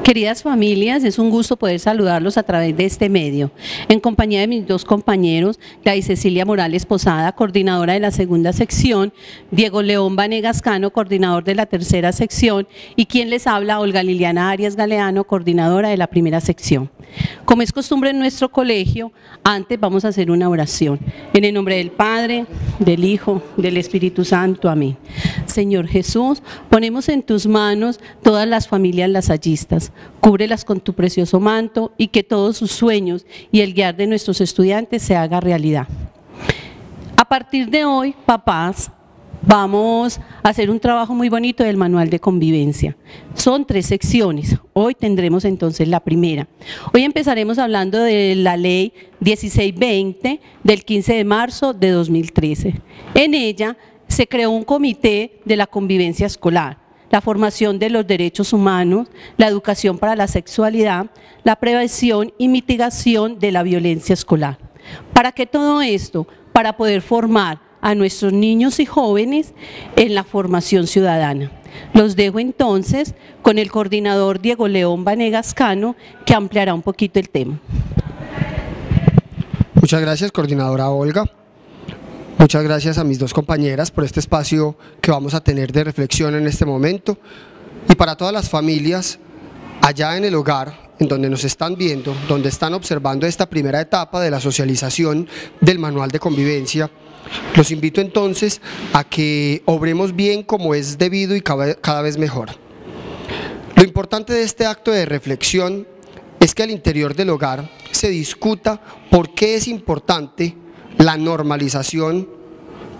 Queridas familias, es un gusto poder saludarlos a través de este medio, en compañía de mis dos compañeros, Gladys Cecilia Morales Posada, coordinadora de la segunda sección, Diego León Vanegas Cano, coordinador de la tercera sección, y quien les habla, Olga Liliana Arias Galeano, coordinadora de la primera sección. Como es costumbre en nuestro colegio, antes vamos a hacer una oración. En el nombre del Padre, del Hijo, del Espíritu Santo. Amén. Señor Jesús, ponemos en tus manos todas las familias lasallistas. Cúbrelas con tu precioso manto y que todos sus sueños y el guiar de nuestros estudiantes se haga realidad. A partir de hoy, papás, vamos a hacer un trabajo muy bonito del manual de convivencia. Son 3 secciones, hoy tendremos entonces la primera. Hoy empezaremos hablando de la ley 1620 del 15 de marzo de 2013. En ella se creó un comité de la convivencia escolar, la formación de los derechos humanos, la educación para la sexualidad, la prevención y mitigación de la violencia escolar. ¿Para qué todo esto? Para poder formar a nuestros niños y jóvenes en la formación ciudadana. Los dejo entonces con el coordinador Diego León Vanegas Cano, que ampliará un poquito el tema. Muchas gracias, coordinadora Olga. Muchas gracias a mis dos compañeras por este espacio que vamos a tener de reflexión en este momento. Y para todas las familias allá en el hogar, en donde nos están viendo, donde están observando esta primera etapa de la socialización del manual de convivencia, los invito entonces a que obremos bien como es debido y cada vez mejor. Lo importante de este acto de reflexión es que al interior del hogar se discuta por qué es importante la normalización,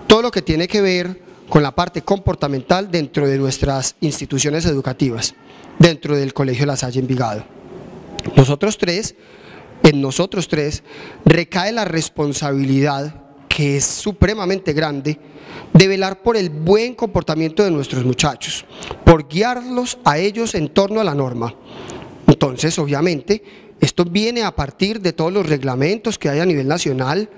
todo lo que tiene que ver con la parte comportamental dentro de nuestras instituciones educativas, dentro del Colegio La Salle Envigado. En nosotros tres recae la responsabilidad, que es supremamente grande, de velar por el buen comportamiento de nuestros muchachos, por guiarlos a ellos en torno a la norma. Entonces, obviamente, esto viene a partir de todos los reglamentos que hay a nivel nacional,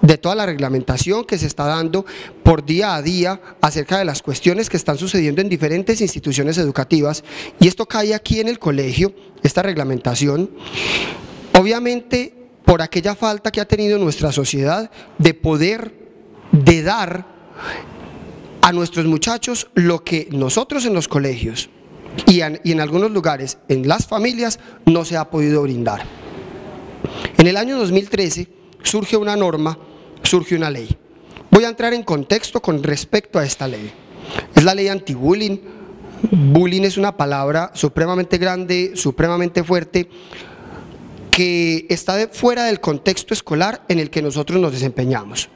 de toda la reglamentación que se está dando por día a día acerca de las cuestiones que están sucediendo en diferentes instituciones educativas, y esto cae aquí en el colegio, esta reglamentación, obviamente por aquella falta que ha tenido nuestra sociedad de dar a nuestros muchachos lo que nosotros en los colegios y en algunos lugares en las familias no se ha podido brindar. En el año 2013 surge una norma, surge una ley. Voy a entrar en contexto con respecto a esta ley. Es la ley anti-bullying. Bullying es una palabra supremamente grande, supremamente fuerte, que está fuera del contexto escolar en el que nosotros nos desempeñamos.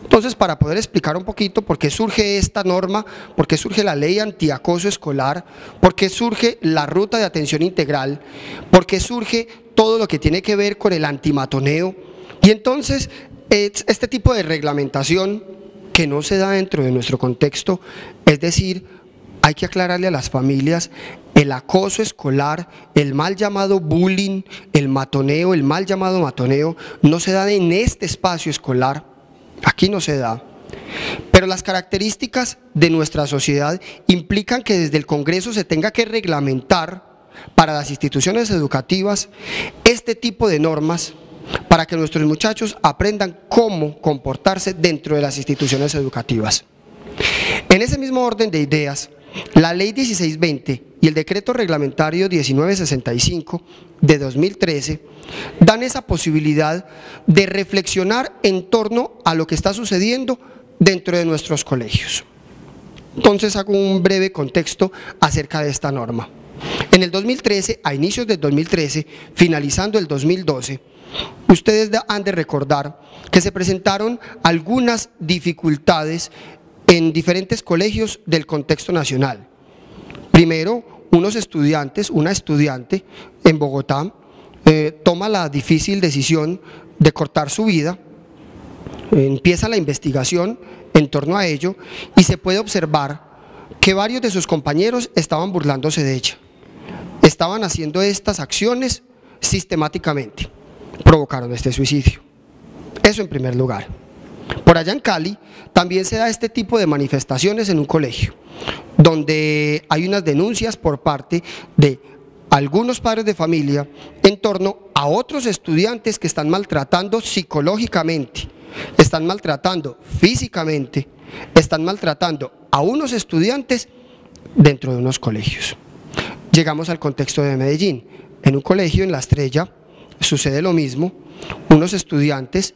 Entonces, para poder explicar un poquito por qué surge esta norma, por qué surge la ley antiacoso escolar, por qué surge la ruta de atención integral, por qué surge todo lo que tiene que ver con el antimatoneo, y entonces este tipo de reglamentación que no se da dentro de nuestro contexto, es decir, hay que aclararle a las familias, el acoso escolar, el mal llamado bullying, el matoneo, el mal llamado matoneo, no se da en este espacio escolar, aquí no se da. Pero las características de nuestra sociedad implican que desde el Congreso se tenga que reglamentar para las instituciones educativas este tipo de normas para que nuestros muchachos aprendan cómo comportarse dentro de las instituciones educativas. En ese mismo orden de ideas, la ley 1620 y el decreto reglamentario 1965 de 2013 dan esa posibilidad de reflexionar en torno a lo que está sucediendo dentro de nuestros colegios. Entonces hago un breve contexto acerca de esta norma. En el 2013, a inicios del 2013, finalizando el 2012, ustedes han de recordar que se presentaron algunas dificultades en diferentes colegios del contexto nacional. Primero, una estudiante en Bogotá toma la difícil decisión de cortar su vida, empieza la investigación en torno a ello y se puede observar que varios de sus compañeros estaban burlándose de ella, estaban haciendo estas acciones sistemáticamente, provocaron este suicidio. Eso en primer lugar. Por allá en Cali también se da este tipo de manifestaciones en un colegio, donde hay unas denuncias por parte de algunos padres de familia en torno a otros estudiantes que están maltratando psicológicamente, están maltratando físicamente, están maltratando a unos estudiantes dentro de unos colegios. Llegamos al contexto de Medellín. En un colegio, en La Estrella, sucede lo mismo. Unos estudiantes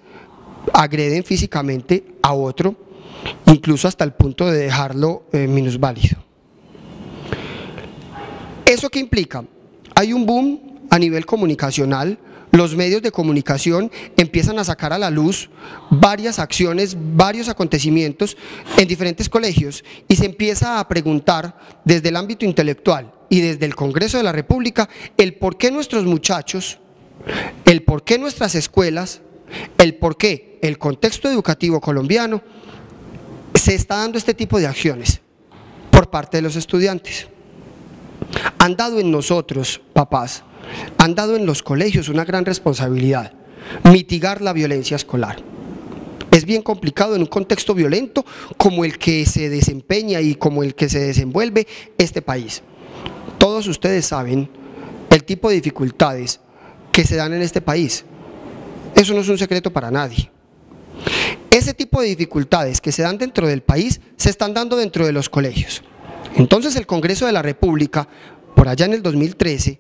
agreden físicamente a otro, incluso hasta el punto de dejarlo minusválido. ¿Eso qué implica? Hay un boom a nivel comunicacional. Los medios de comunicación empiezan a sacar a la luz varias acciones, varios acontecimientos en diferentes colegios y se empieza a preguntar desde el ámbito intelectual y desde el Congreso de la República el por qué nuestros muchachos, el por qué nuestras escuelas, el por qué el contexto educativo colombiano se está dando este tipo de acciones por parte de los estudiantes. Han dado en nosotros, papás, han dado en los colegios una gran responsabilidad: mitigar la violencia escolar. Es bien complicado en un contexto violento como el que se desempeña y como el que se desenvuelve este país. Todos ustedes saben el tipo de dificultades que se dan en este país. Eso no es un secreto para nadie. Ese tipo de dificultades que se dan dentro del país se están dando dentro de los colegios. Entonces el Congreso de la República, por allá en el 2013,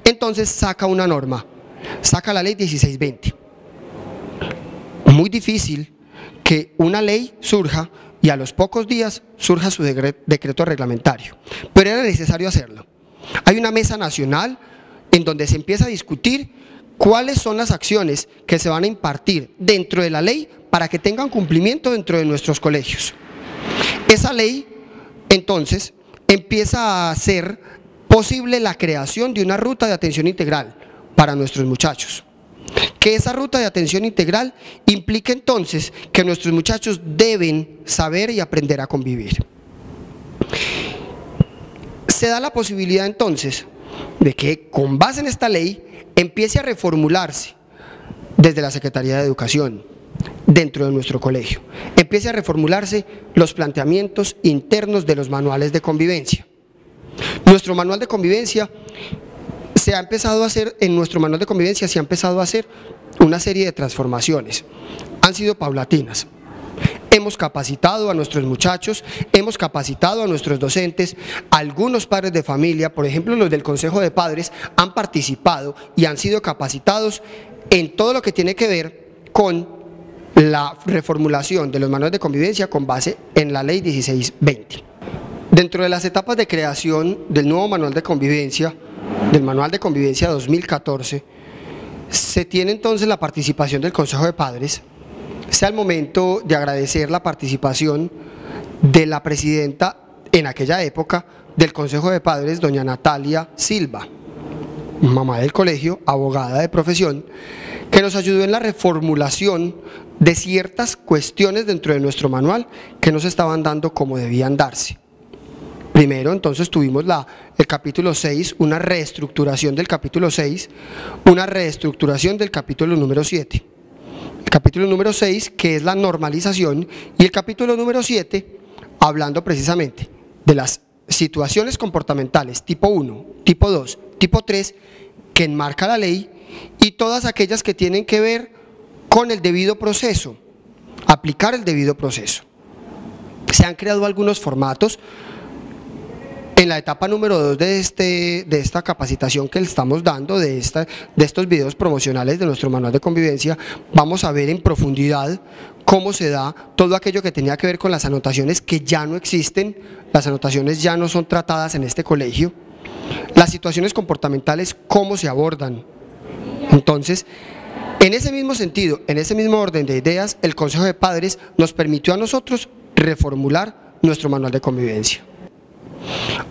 entonces saca una norma, saca la ley 1620. Muy difícil que una ley surja y a los pocos días surja su decreto reglamentario, pero era necesario hacerlo. Hay una mesa nacional en donde se empieza a discutir cuáles son las acciones que se van a impartir dentro de la ley para que tengan cumplimiento dentro de nuestros colegios. Esa ley, entonces, empieza a hacer posible la creación de una ruta de atención integral para nuestros muchachos. Que esa ruta de atención integral implica entonces que nuestros muchachos deben saber y aprender a convivir. Se da la posibilidad entonces de que con base en esta ley empiece a reformularse desde la Secretaría de Educación, dentro de nuestro colegio, empiece a reformularse los planteamientos internos de los manuales de convivencia. Nuestro manual de convivencia se ha empezado a hacer, en nuestro manual de convivencia se ha empezado a hacer una serie de transformaciones. Han sido paulatinas. Hemos capacitado a nuestros muchachos, hemos capacitado a nuestros docentes, algunos padres de familia, por ejemplo los del Consejo de Padres, han participado y han sido capacitados en todo lo que tiene que ver con la reformulación de los manuales de convivencia con base en la ley 1620. Dentro de las etapas de creación del nuevo manual de convivencia, del manual de convivencia 2014, se tiene entonces la participación del Consejo de Padres. Sea el momento de agradecer la participación de la presidenta en aquella época del Consejo de Padres, doña Natalia Silva, mamá del colegio, abogada de profesión, que nos ayudó en la reformulación de ciertas cuestiones dentro de nuestro manual que no se estaban dando como debían darse. Primero, entonces, tuvimos el capítulo 6, una reestructuración del capítulo 6, una reestructuración del capítulo número 7. El capítulo número 6, que es la normalización, y el capítulo número 7, hablando precisamente de las situaciones comportamentales tipo 1, tipo 2, tipo 3, que enmarca la ley, y todas aquellas que tienen que ver con el debido proceso, aplicar el debido proceso. Se han creado algunos formatos. En la etapa número 2 de esta capacitación que le estamos dando, de estos videos promocionales de nuestro manual de convivencia, vamos a ver en profundidad cómo se da todo aquello que tenía que ver con las anotaciones que ya no existen, las anotaciones ya no son tratadas en este colegio, las situaciones comportamentales, cómo se abordan. Entonces, en ese mismo sentido, en ese mismo orden de ideas, el Consejo de Padres nos permitió a nosotros reformular nuestro manual de convivencia.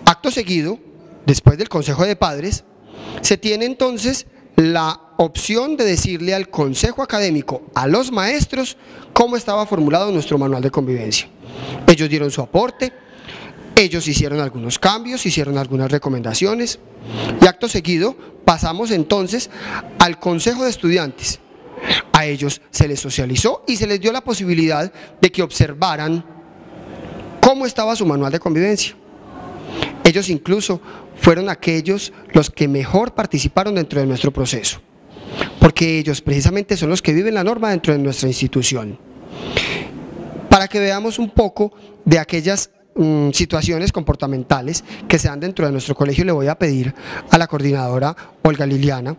Acto seguido, después del Consejo de Padres, se tiene entonces la opción de decirle al Consejo Académico, a los maestros, cómo estaba formulado nuestro manual de convivencia. Ellos dieron su aporte, ellos hicieron algunos cambios, hicieron algunas recomendaciones y acto seguido pasamos entonces al Consejo de Estudiantes. A ellos se les socializó y se les dio la posibilidad de que observaran cómo estaba su manual de convivencia. Ellos incluso fueron aquellos los que mejor participaron dentro de nuestro proceso, porque ellos precisamente son los que viven la norma dentro de nuestra institución. Para que veamos un poco de aquellas situaciones comportamentales que se dan dentro de nuestro colegio, le voy a pedir a la coordinadora Olga Liliana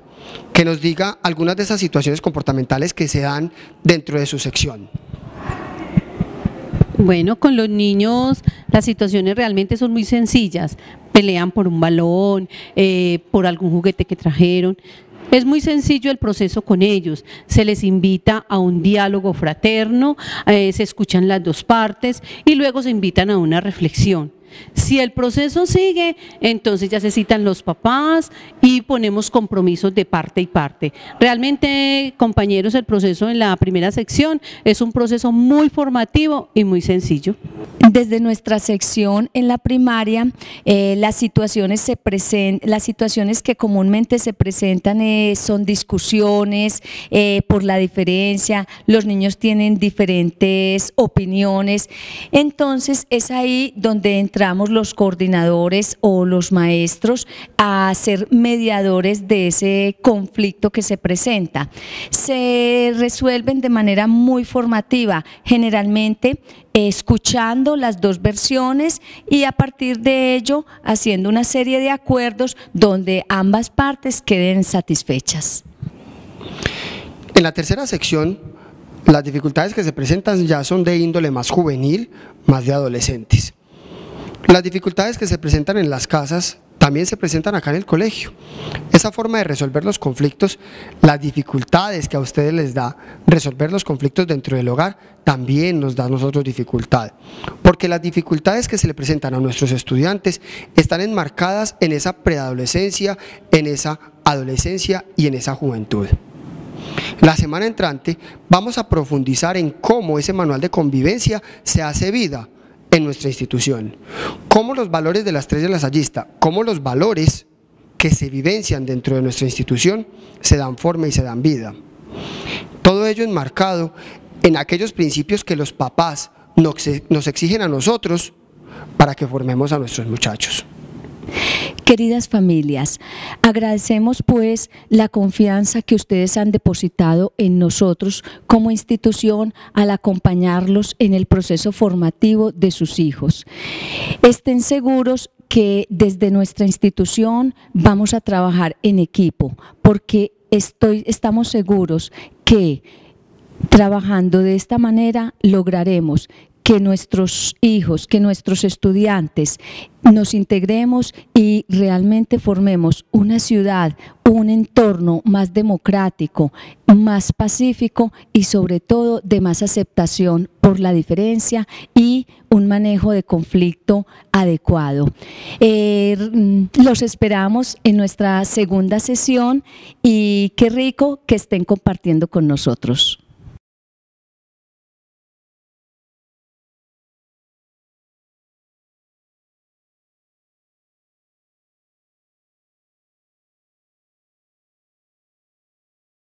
que nos diga algunas de esas situaciones comportamentales que se dan dentro de su sección. Bueno, con los niños las situaciones realmente son muy sencillas, pelean por un balón, por algún juguete que trajeron. Es muy sencillo el proceso con ellos, se les invita a un diálogo fraterno, se escuchan las dos partes y luego se invitan a una reflexión. Si el proceso sigue, entonces ya se citan los papás y ponemos compromisos de parte y parte. Realmente, compañeros, el proceso en la primera sección es un proceso muy formativo y muy sencillo. Desde nuestra sección en la primaria, las situaciones que comúnmente se presentan son discusiones por la diferencia, los niños tienen diferentes opiniones, entonces es ahí donde entramos los coordinadores o los maestros a ser mediadores de ese conflicto que se presenta. Se resuelven de manera muy formativa, generalmente escuchando las dos versiones y a partir de ello haciendo una serie de acuerdos donde ambas partes queden satisfechas. En la tercera sección, las dificultades que se presentan ya son de índole más juvenil, más de adolescentes. Las dificultades que se presentan en las casas también se presentan acá en el colegio. Esa forma de resolver los conflictos, las dificultades que a ustedes les da resolver los conflictos dentro del hogar, también nos da a nosotros dificultad. Porque las dificultades que se le presentan a nuestros estudiantes están enmarcadas en esa preadolescencia, en esa adolescencia y en esa juventud. La semana entrante vamos a profundizar en cómo ese manual de convivencia se hace vida en nuestra institución, cómo los valores de la Estrella Lasallista, cómo los valores que se vivencian dentro de nuestra institución se dan forma y se dan vida. Todo ello enmarcado en aquellos principios que los papás nos exigen a nosotros para que formemos a nuestros muchachos. Queridas familias, agradecemos pues la confianza que ustedes han depositado en nosotros como institución al acompañarlos en el proceso formativo de sus hijos. Estén seguros que desde nuestra institución vamos a trabajar en equipo, porque estamos seguros que trabajando de esta manera lograremos que nuestros hijos, que nuestros estudiantes nos integremos y realmente formemos una ciudad, un entorno más democrático, más pacífico y sobre todo de más aceptación por la diferencia y un manejo de conflicto adecuado. Los esperamos en nuestra segunda sesión y qué rico que estén compartiendo con nosotros.